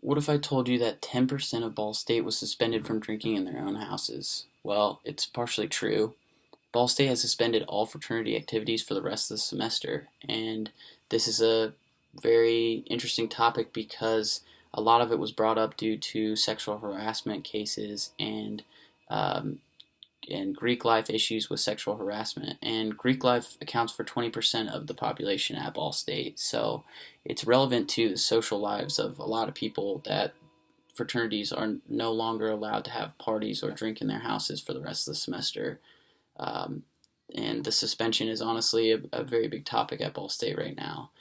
What if I told you that 10% of Ball State was suspended from drinking in their own houses? Well, it's partially true. Ball State has suspended all fraternity activities for the rest of the semester, and this is a very interesting topic because a lot of it was brought up due to sexual harassment cases um, and Greek life issues with sexual harassment. And Greek life accounts for 20% of the population at Ball State, so it's relevant to the social lives of a lot of people that fraternities are no longer allowed to have parties or drink in their houses for the rest of the semester. Um, and the suspension is honestly a very big topic at Ball State right now.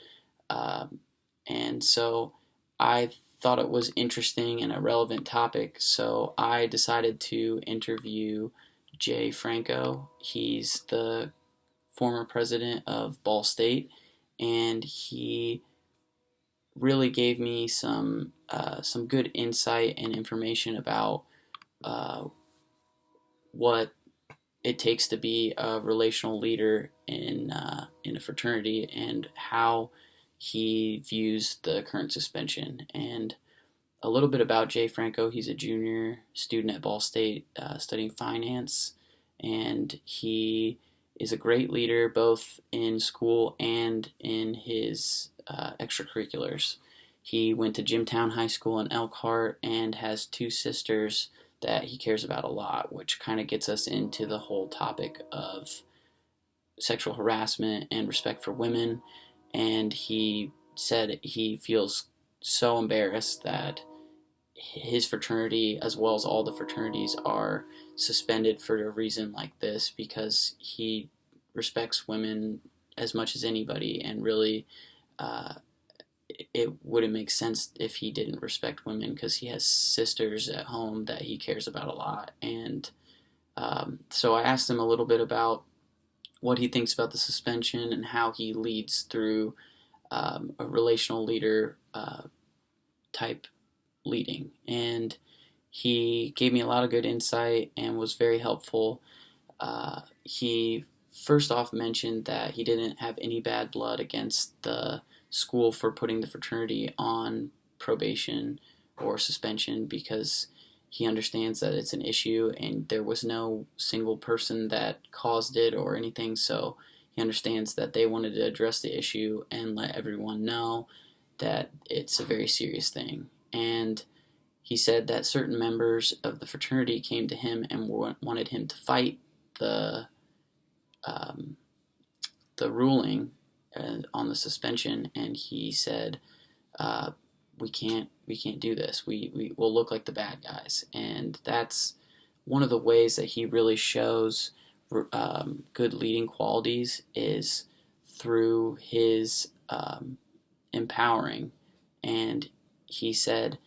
Um, and so I thought it was interesting and a relevant topic, so I decided to interview Jay Franco. He's the former president of Ball State, and he really gave me some good insight and information about uh, what it takes to be a relational leader in a fraternity and how he views the current suspension. And a little bit about Jay Franco. He's a junior student at Ball State studying finance, and he is a great leader both in school and in his extracurriculars. He went to Jimtown High School in Elkhart and has two sisters that he cares about a lot, which kind of gets us into the whole topic of sexual harassment and respect for women. And he said he feels so embarrassed that his fraternity, as well as all the fraternities, are suspended for a reason like this because he respects women as much as anybody, and really, uh, it wouldn't make sense if he didn't respect women because he has sisters at home that he cares about a lot. And so I asked him a little bit about what he thinks about the suspension and how he leads through a relational leader type leading. And he gave me a lot of good insight and was very helpful. He first off mentioned that he didn't have any bad blood against the school for putting the fraternity on probation or suspension because he understands that it's an issue and there was no single person that caused it or anything. So he understands that they wanted to address the issue and let everyone know that it's a very serious thing. And he said that certain members of the fraternity came to him and wanted him to fight the um, the ruling on the suspension, and he said, uh, "We can't do this. We will look like the bad guys." And that's one of the ways that he really shows good leading qualities is through his empowering. And he said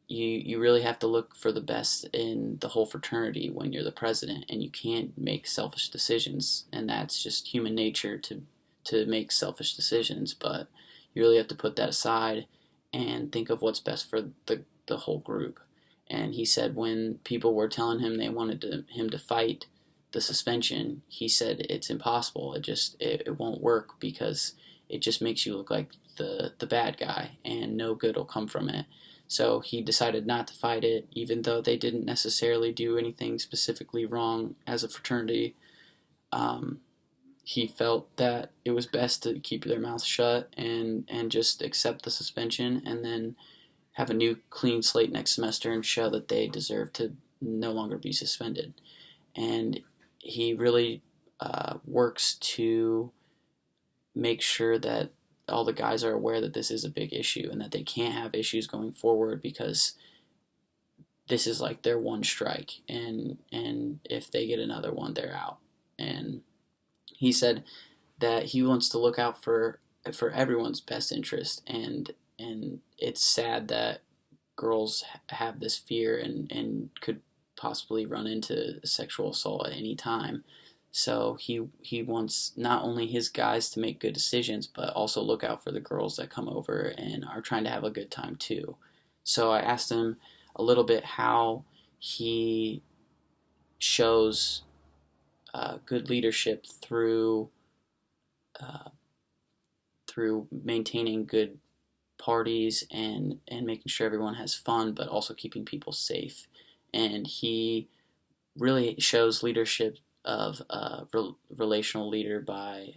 you really have to look for the best in the whole fraternity when you're the president, and you can't make selfish decisions, and that's just human nature to make selfish decisions, but you really have to put that aside and think of what's best for the whole group. And he said when people were telling him they wanted him to fight the suspension, he said it's impossible. It won't work because it just makes you look like the bad guy, and no good will come from it. So he decided not to fight it, even though they didn't necessarily do anything specifically wrong as a fraternity. Um, he felt that it was best to keep their mouths shut and just accept the suspension and then have a new clean slate next semester and show that they deserve to no longer be suspended. And he really works to make sure that all the guys are aware that this is a big issue and that they can't have issues going forward because this is like their one strike, and if they get another one, they're out. And he said that he wants to look out for everyone's best interest, and it's sad that girls have this fear and could possibly run into sexual assault at any time. So he wants not only his guys to make good decisions, but also look out for the girls that come over and are trying to have a good time too. So I asked him a little bit how he shows good leadership uh, through maintaining good parties and making sure everyone has fun, but also keeping people safe. And he really shows leadership of a relational leader by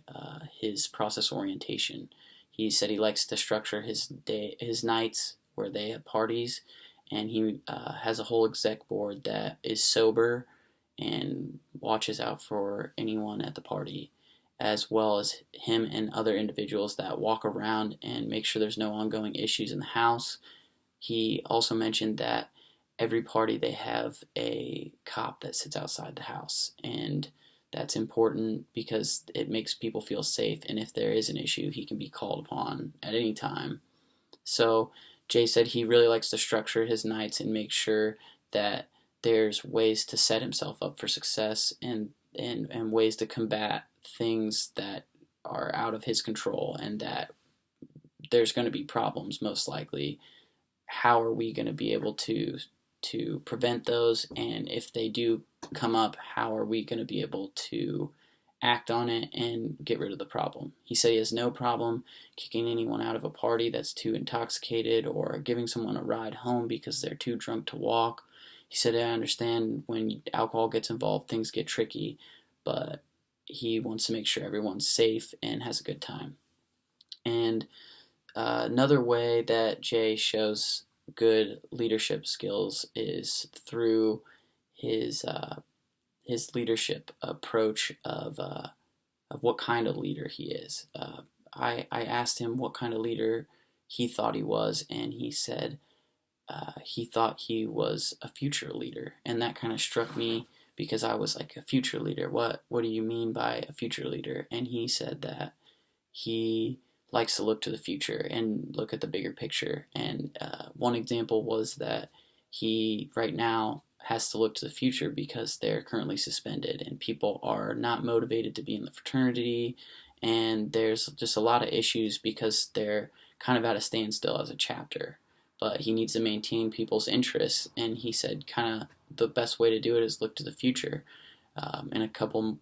his process orientation. He said he likes to structure his nights where they have parties, and he has a whole exec board that is sober and watches out for anyone at the party, as well as him and other individuals that walk around and make sure there's no ongoing issues in the house. He also mentioned that every party they have a cop that sits outside the house, and that's important because it makes people feel safe, and if there is an issue, he can be called upon at any time. So Jay said he really likes to structure his nights and make sure that there's ways to set himself up for success, and ways to combat things that are out of his control, and that there's going to be problems most likely. How are we going to be able to prevent those, and if they do come up, how are we going to be able to act on it and get rid of the problem? He said he has no problem kicking anyone out of a party that's too intoxicated, or giving someone a ride home because they're too drunk to walk. He said, I understand when alcohol gets involved, things get tricky, but he wants to make sure everyone's safe and has a good time. And another way that Jay shows good leadership skills is through his leadership approach of what kind of leader he is. I asked him what kind of leader he thought he was, and he said he thought he was a future leader, and that kind of struck me because I was like, a future leader? What do you mean by a future leader? And he said that he likes to look to the future and look at the bigger picture. And one example was that he right now has to look to the future because they're currently suspended and people are not motivated to be in the fraternity, and there's just a lot of issues because they're kind of at a standstill as a chapter. But he needs to maintain people's interests, and he said kind of the best way to do it is look to the future. In a couple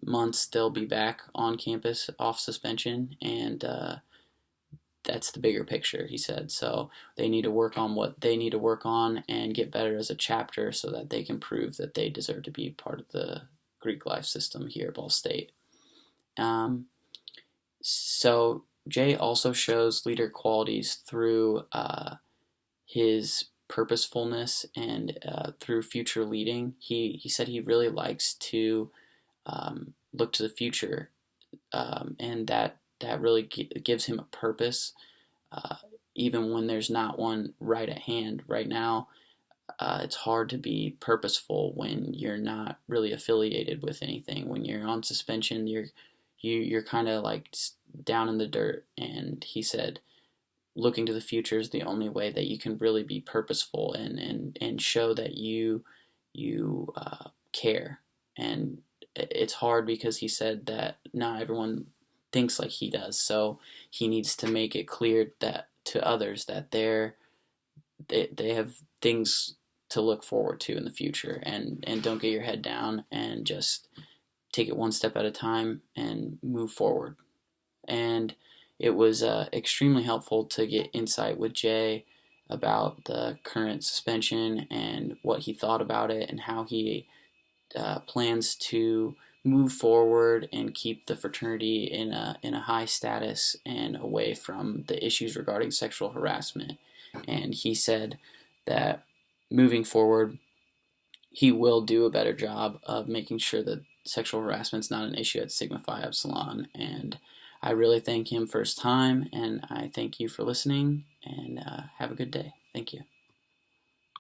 months, they'll be back on campus off suspension, and that's the bigger picture, he said. So they need to work on what they need to work on and get better as a chapter so that they can prove that they deserve to be part of the Greek life system here at Ball State. So Jay also shows leader qualities through his purposefulness and through future leading. He said he really likes to look to the future, and that really gives him a purpose, even when there's not one right at hand. Right now, it's hard to be purposeful when you're not really affiliated with anything. When you're on suspension, you're kind of like down in the dirt. And he said, looking to the future is the only way that you can really be purposeful and show that you care. And it's hard because he said that not everyone thinks like he does, so he needs to make it clear that to others that they have things to look forward to in the future, and don't get your head down and just take it one step at a time and move forward. And it was extremely helpful to get insight with Jay about the current suspension and what he thought about it and how he plans to move forward and keep the fraternity in a high status and away from the issues regarding sexual harassment. And he said that moving forward, he will do a better job of making sure that sexual harassment is not an issue at Sigma Phi Epsilon. And I really thank him for his time, and I thank you for listening, and have a good day. Thank you.